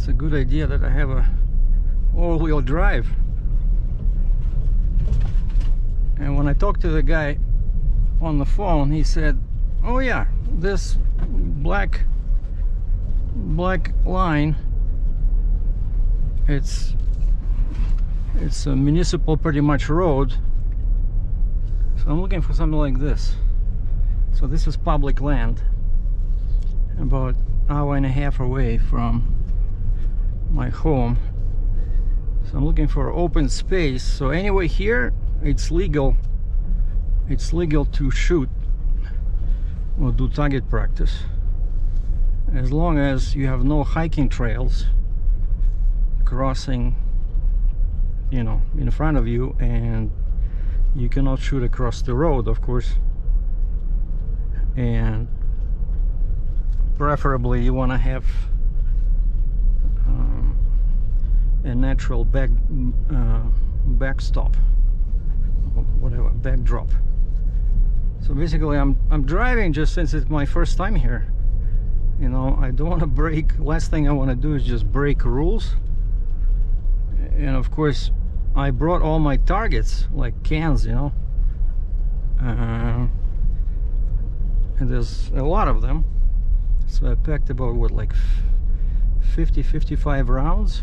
it's a good idea that I have a all-wheel drive. And when I talked to the guy on the phone, he said, oh yeah, this black line, it's a municipal pretty much road. So I'm looking for something like this. So this is public land, about an hour and a half away from my home. So I'm looking for open space. So anyway, here it's legal to shoot or do target practice, as long as you have no hiking trails crossing, you know, in front of you, and you cannot shoot across the road, of course. And preferably you want to have a natural backstop, whatever, backdrop. So basically I'm driving just since it's my first time here. You know, I don't want to break. Last thing I want to do is just break rules. And of course I brought all my targets, like cans, you know, and there's a lot of them. So I packed about, what, like 50-55 rounds.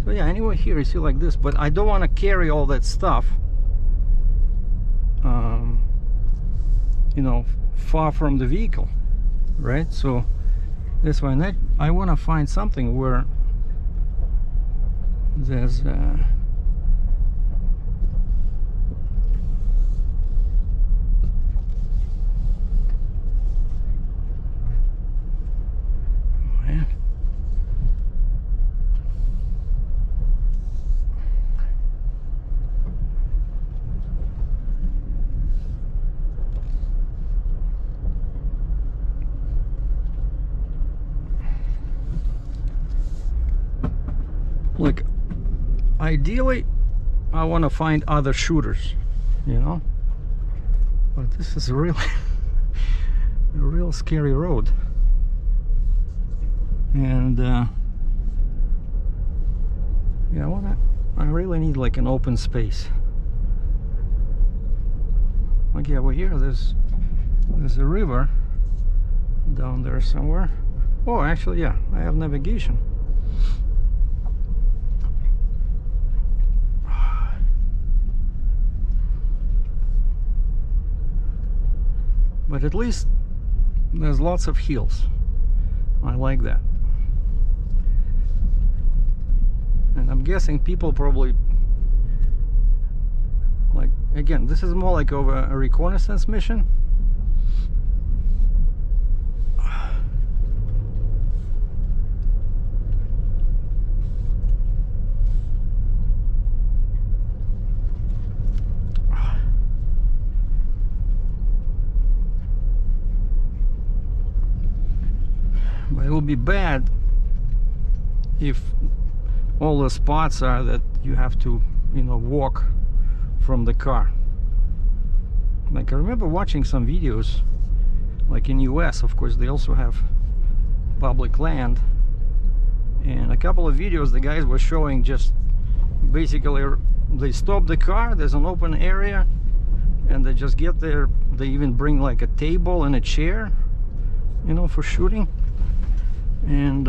So yeah, anyway, here you see like this, but I don't want to carry all that stuff, you know, far from the vehicle, right? So that's why I want to find something where there's like, ideally I want to find other shooters, you know, but this is really a real scary road. And yeah, I really need like an open space. Like, yeah, well, here there's a river down there somewhere. Oh, actually, yeah, I have navigation. But at least there's lots of hills. I like that. And I'm guessing people probably, like, again, this is more like of a reconnaissance mission. But it will be bad if all the spots are that you have to, you know, walk from the car. Like, I remember watching some videos, like in US, of course, they also have public land, and a couple of videos the guys were showing, just basically they stop the car, there's an open area, and they just get there. They even bring like a table and a chair, you know, for shooting. And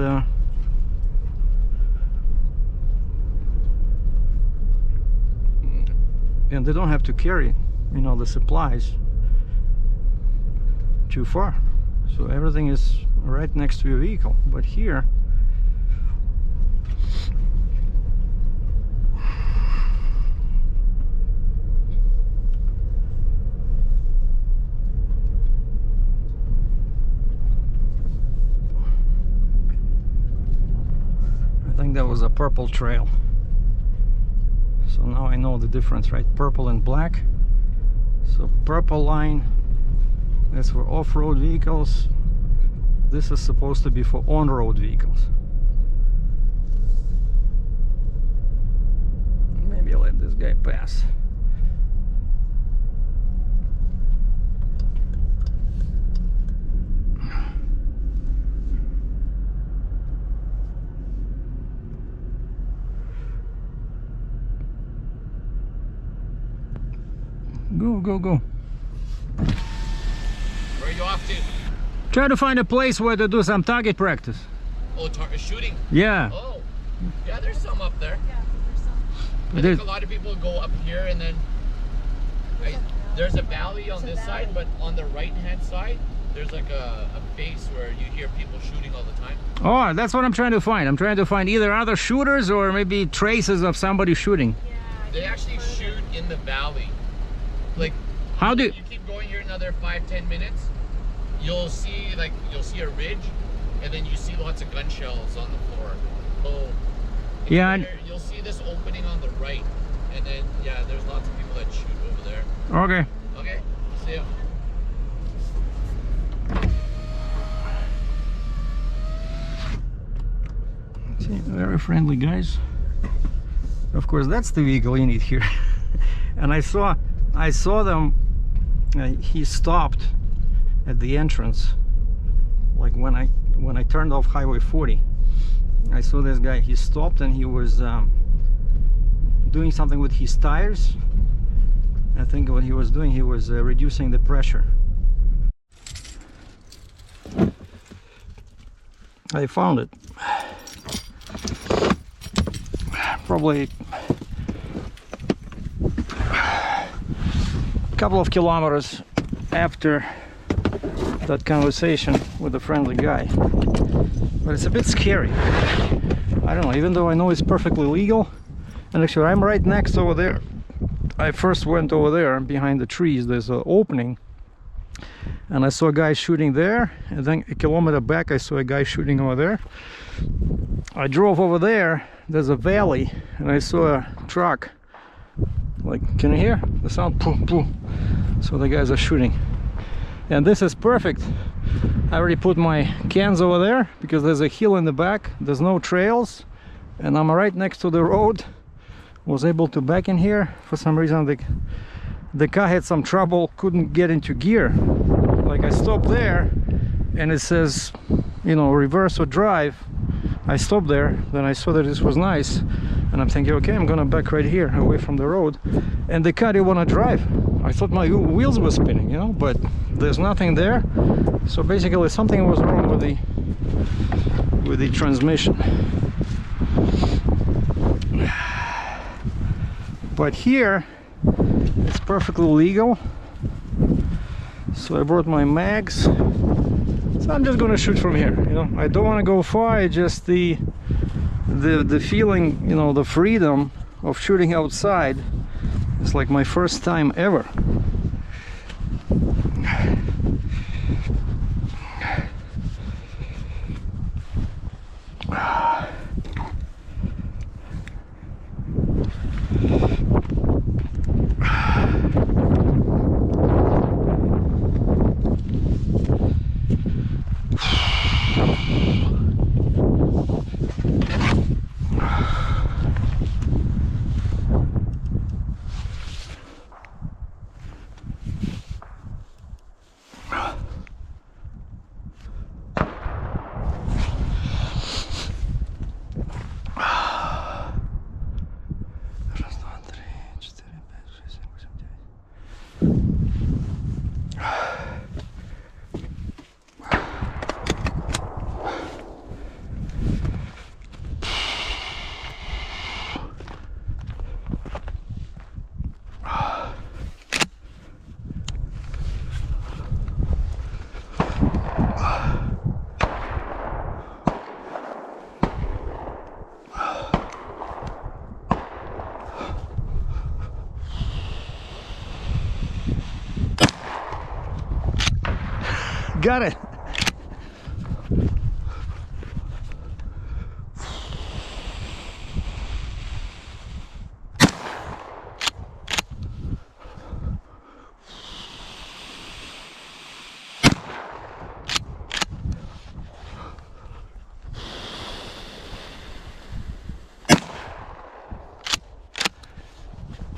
they don't have to carry, you know, the supplies too far, so everything is right next to your vehicle. But here, I think that was a purple trail. So now I know the difference, right? Purple and black. So purple line, that's for off-road vehicles. This is supposed to be for on-road vehicles. Maybe I'll let this guy pass. Go, go, go. Where are you off to? Try to find a place where to do some target practice. Oh, shooting? Yeah. Oh, yeah, there's some up there. Yeah, there's some. I think a lot of people go up here and then there's a valley on this side, but on the right-hand side, there's like a base where you hear people shooting all the time. Oh, that's what I'm trying to find. I'm trying to find either other shooters or maybe traces of somebody shooting. Yeah, They actually shoot in the valley. Like, How do you keep going here another 5-10 minutes, you'll see a ridge, and then you see lots of gun shells on the floor. So Yeah, you'll see this opening on the right, and then yeah, there's lots of people that shoot over there. okay. Okay, see ya. See, very friendly guys. Of course, that's the vehicle you need here. And I saw them. He stopped at the entrance, like when I turned off Highway 40. I saw this guy. He stopped and he was doing something with his tires. I think what he was doing, he was reducing the pressure. I found it. Probably a couple of kilometers after that conversation with a friendly guy. But it's a bit scary. I don't know, even though I know it's perfectly legal. And actually I'm right next over there. I first went over there behind the trees. There's an opening. And I saw a guy shooting there. And then a kilometer back I saw a guy shooting over there. I drove over there. There's a valley. And I saw a truck. Like, can you hear the sound? Boom, boom. So the guys are shooting. And this is perfect. I already put my cans over there because there's a hill in the back. There's no trails. And I'm right next to the road. Was able to back in here. For some reason the car had some trouble, couldn't get into gear. Like I stopped there and it says, you know, reverse or drive. I stopped there, then I saw that this was nice, and I'm thinking, okay, I'm gonna back right here away from the road, and the car didn't want to drive. I thought my wheels were spinning, you know, but there's nothing there. So basically something was wrong with the transmission. But here it's perfectly legal. So I brought my mags. So I'm just gonna shoot from here, you know. I don't want to go far. It's just the feeling, you know, the freedom of shooting outside. It's like my first time ever. Got it.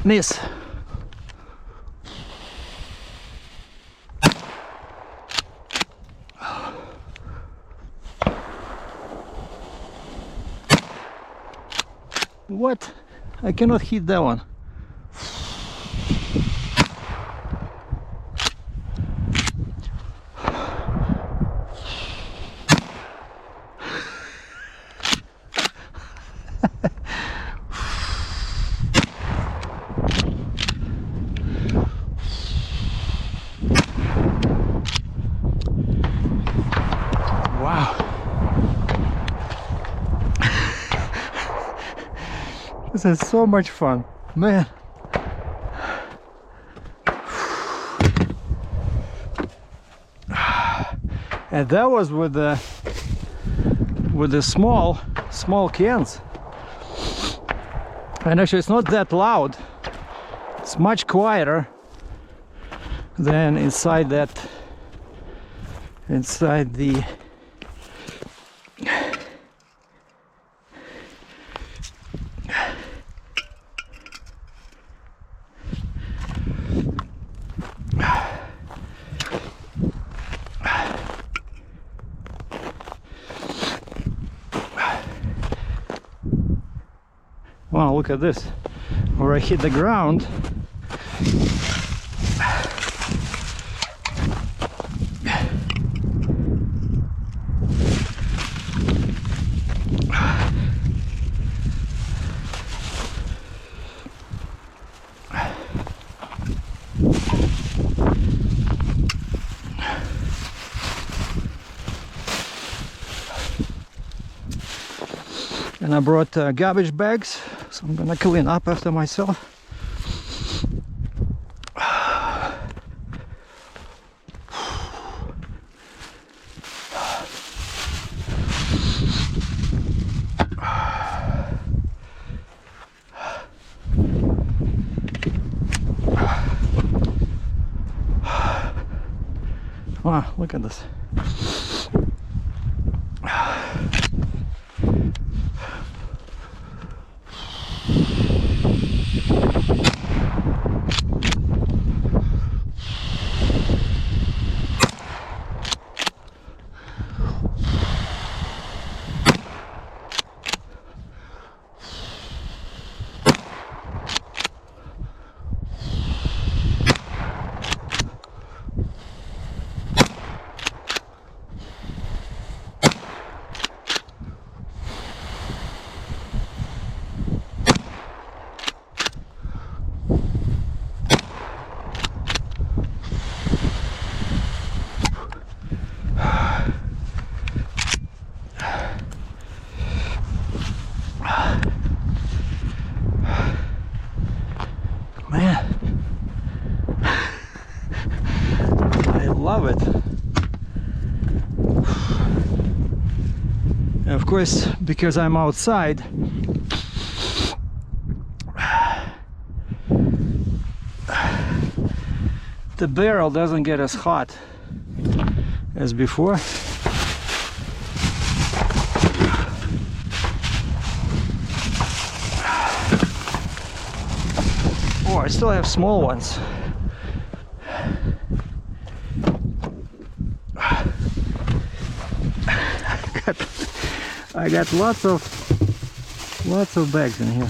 Miss. What? I cannot hit that one. This is so much fun, man. And that was with the small cans. And actually it's not that loud. It's much quieter than inside the Wow, look at this, where I hit the ground. And I brought garbage bags, so I'm gonna clean up after myself. Wow, look at this. Love it. And of course, because I'm outside, the barrel doesn't get as hot as before. Oh, I still have small ones. I got lots of bags in here.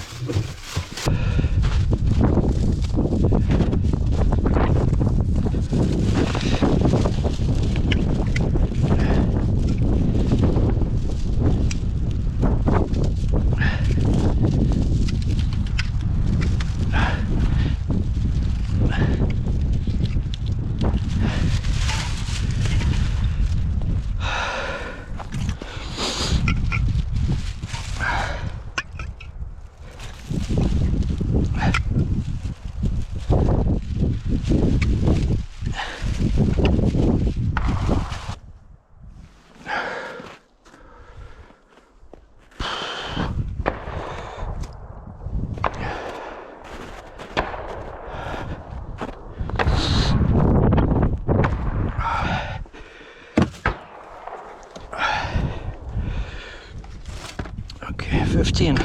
Okay, 15.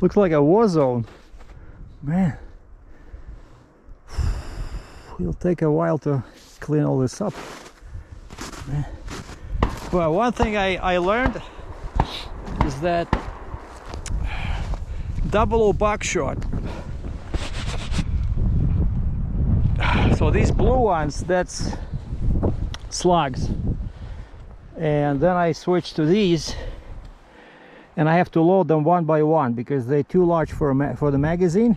Looks like a war zone. Man. It'll take a while to clean all this up. Man. Well, one thing I learned is that double buckshot. So these blue ones, that's slugs. And then I switched to these, and I have to load them one by one because they're too large for the magazine.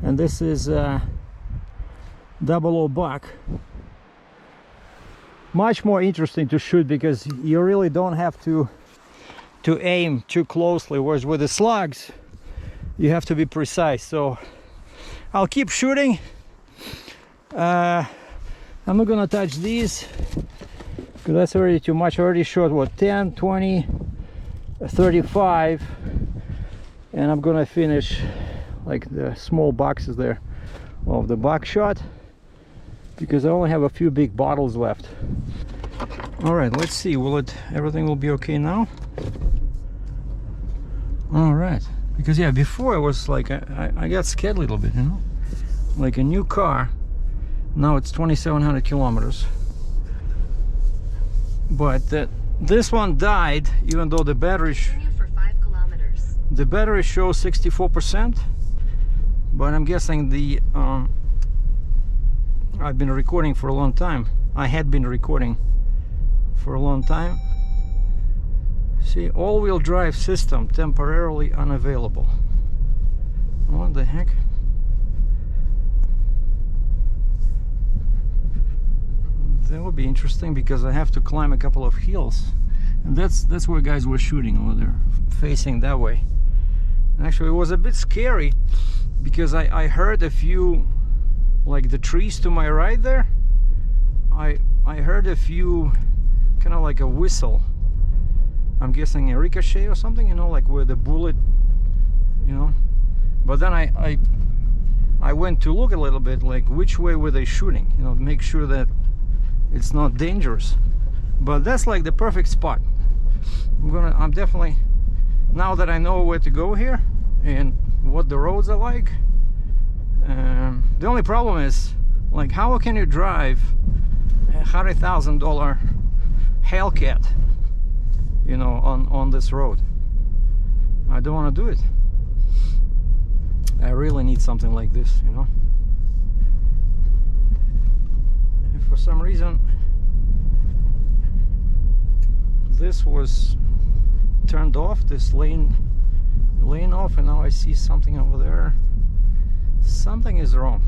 And this is double buck. Much more interesting to shoot because you really don't have to aim too closely, whereas with the slugs you have to be precise. So I'll keep shooting. I'm not gonna touch these because that's already too much. I already shot what, 10, 20, 35, and I'm gonna finish like the small boxes there of the buckshot because I only have a few big bottles left. All right, let's see, everything will be okay now? All right, because yeah, before I was like, I got scared a little bit, you know, like a new car. Now it's 2,700 kilometers, but this one died even though the battery for 5 kilometers. The battery shows 64%, but I'm guessing the I've been recording for a long time. I had been recording for a long time. See, all-wheel drive system temporarily unavailable. What the heck? That would be interesting because I have to climb a couple of hills, and that's where guys were shooting over there, facing that way. And actually, it was a bit scary because I heard a few, like the trees to my right there. I heard a few, kind of like a whistle. I'm guessing a ricochet or something, you know, like where the bullet, you know. But then I went to look a little bit, like which way were they shooting, you know, make sure that it's not dangerous. But that's like the perfect spot. I'm definitely, now that I know where to go here and what the roads are like, the only problem is, like, how can you drive a $100,000 Hellcat, you know, on this road? I don't want to do it. I really need something like this, you know. And for some reason this was turned off, this lane off, and now I see something over there. Something is wrong.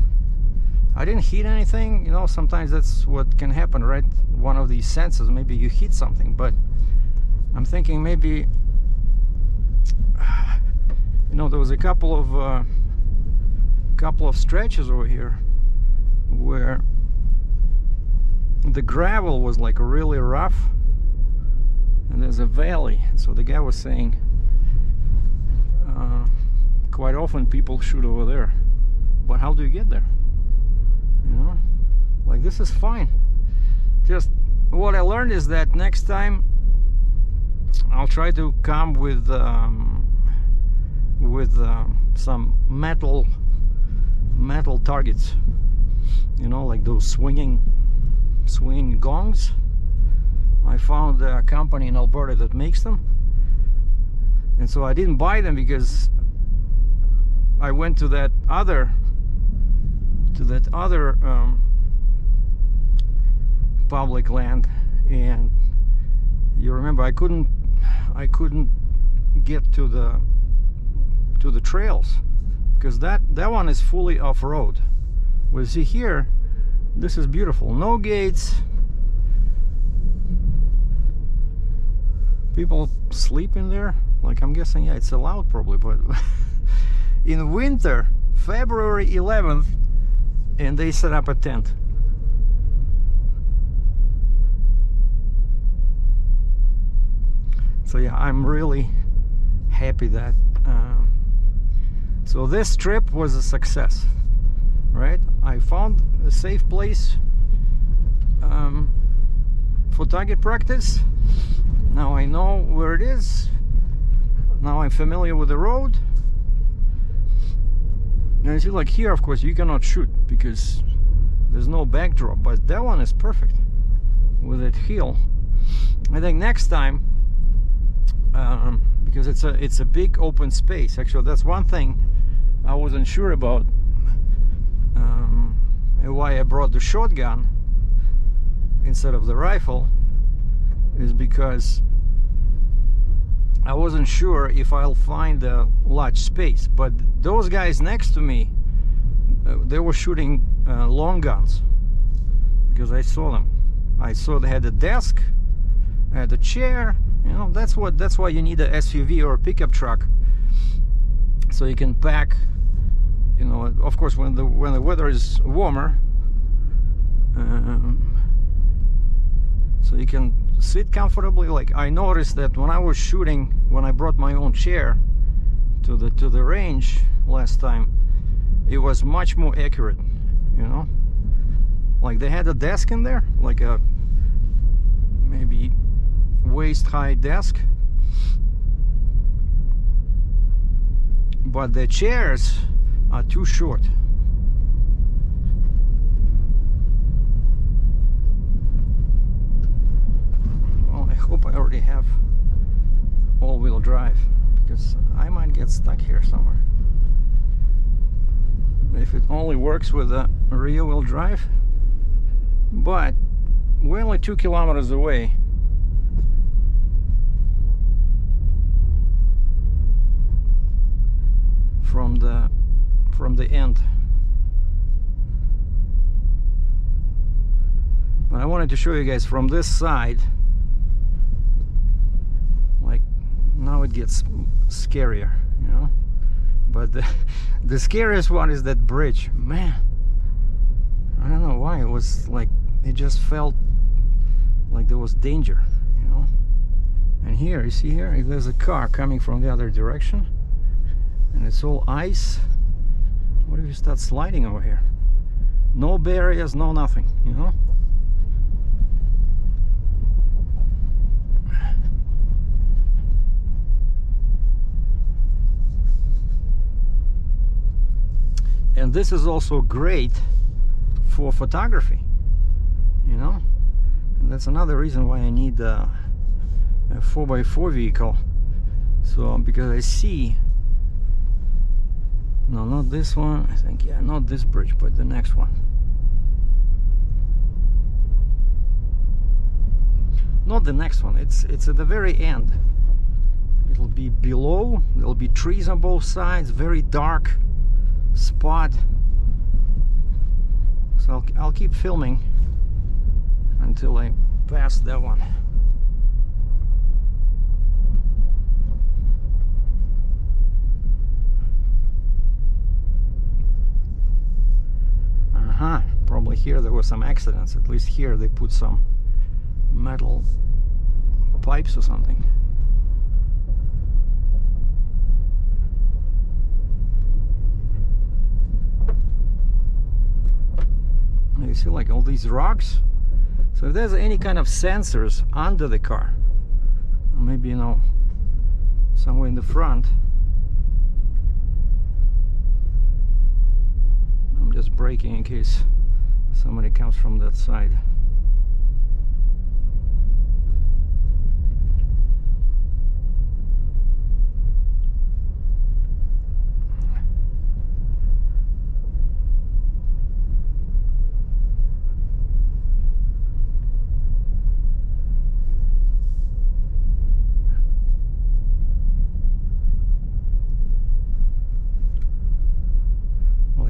I didn't hit anything, you know. Sometimes that's what can happen, right? One of these sensors, maybe you hit something, but I'm thinking maybe, you know, there was a couple of stretches over here where the gravel was like really rough, and there's a valley. So the guy was saying quite often people shoot over there, but how do you get there? You know, like, this is fine. Just what I learned is that next time I'll try to come with some metal targets, you know, like those swinging gongs. I found a company in Alberta that makes them, and so I didn't buy them because I went to that other public land, and you remember I couldn't get to the trails because that one is fully off-road. Well, see here, this is beautiful, no gates. People sleep in there, like, I'm guessing, yeah, it's allowed probably, but in winter, February 11th, and they set up a tent. So yeah, I'm really happy that so this trip was a success, right? I found a safe place for target practice. Now I know where it is. Now I'm familiar with the road. And you see, like here, of course, you cannot shoot because there's no backdrop, but that one is perfect with that hill. I think next time, because it's a big open space. Actually, that's one thing I wasn't sure about, why I brought the shotgun instead of the rifle, is because I wasn't sure if I'll find a large space. But those guys next to me, they were shooting long guns, because I saw them. I saw they had a desk, had a chair. You know, that's why you need a SUV or a pickup truck, so you can pack. You know, of course, when the weather is warmer, so you can sit comfortably. Like I noticed that when I was shooting, when I brought my own chair to the range last time, it was much more accurate. You know, like they had a desk in there, like a maybe waist-high desk, but the chairs are too short. Well, I hope I already have all-wheel drive, because I might get stuck here somewhere. If it only works with a rear-wheel drive. But we're only 2 kilometers away. From the end. But I wanted to show you guys from this side. Like now it gets scarier, you know. But the scariest one is that bridge. Man, I don't know why, it was like, it just felt like there was danger, you know. And here, you see here, if there's a car coming from the other direction and it's all ice, what if you start sliding over here? No barriers, no nothing, you know. And this is also great for photography, you know. And that's another reason why I need a 4x4 vehicle. So because I see, no, not this one, I think, yeah, not this bridge, but the next one. Not the next one, it's at the very end. It'll be below, there'll be trees on both sides, very dark spot. So I'll keep filming until I pass that one. Probably here there were some accidents. At least here they put some metal pipes or something. You see like all these rocks. So if there's any kind of sensors under the car, maybe, you know, somewhere in the front, I'm just braking in case somebody comes from that side.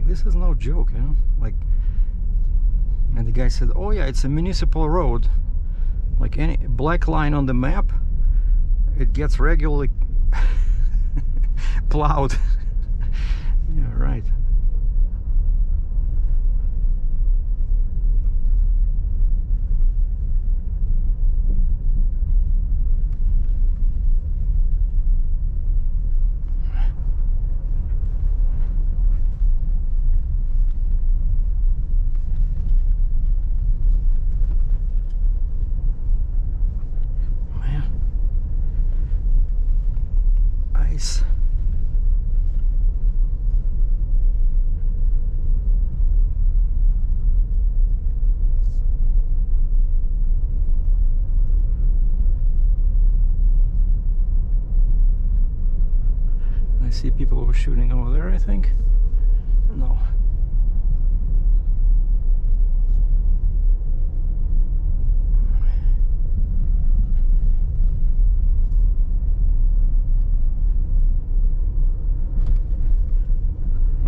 This is no joke, you know, like, and the guy said, oh yeah, it's a municipal road, like any black line on the map, it gets regularly plowed. Yeah, right. see people were shooting over there, I think. No.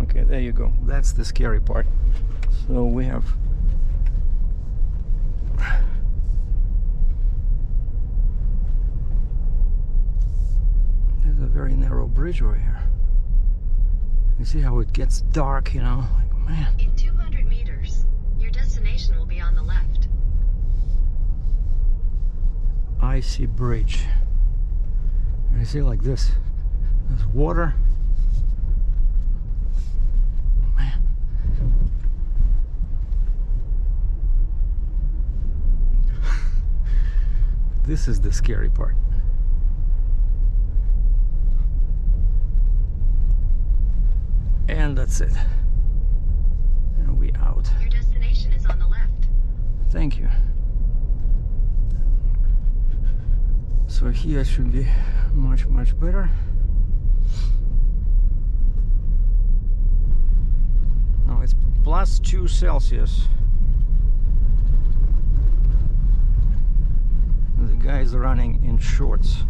Okay, there you go. That's the scary part. So we have there's a very narrow bridge over here. You see how it gets dark, you know? Like, man. In 200 meters, your destination will be on the left. Icy bridge. And you see like this. There's water. Man. This is the scary part. And that's it. And we out. Your destination is on the left. Thank you. So here should be much better. Now it's +2 Celsius. The guy's running in shorts.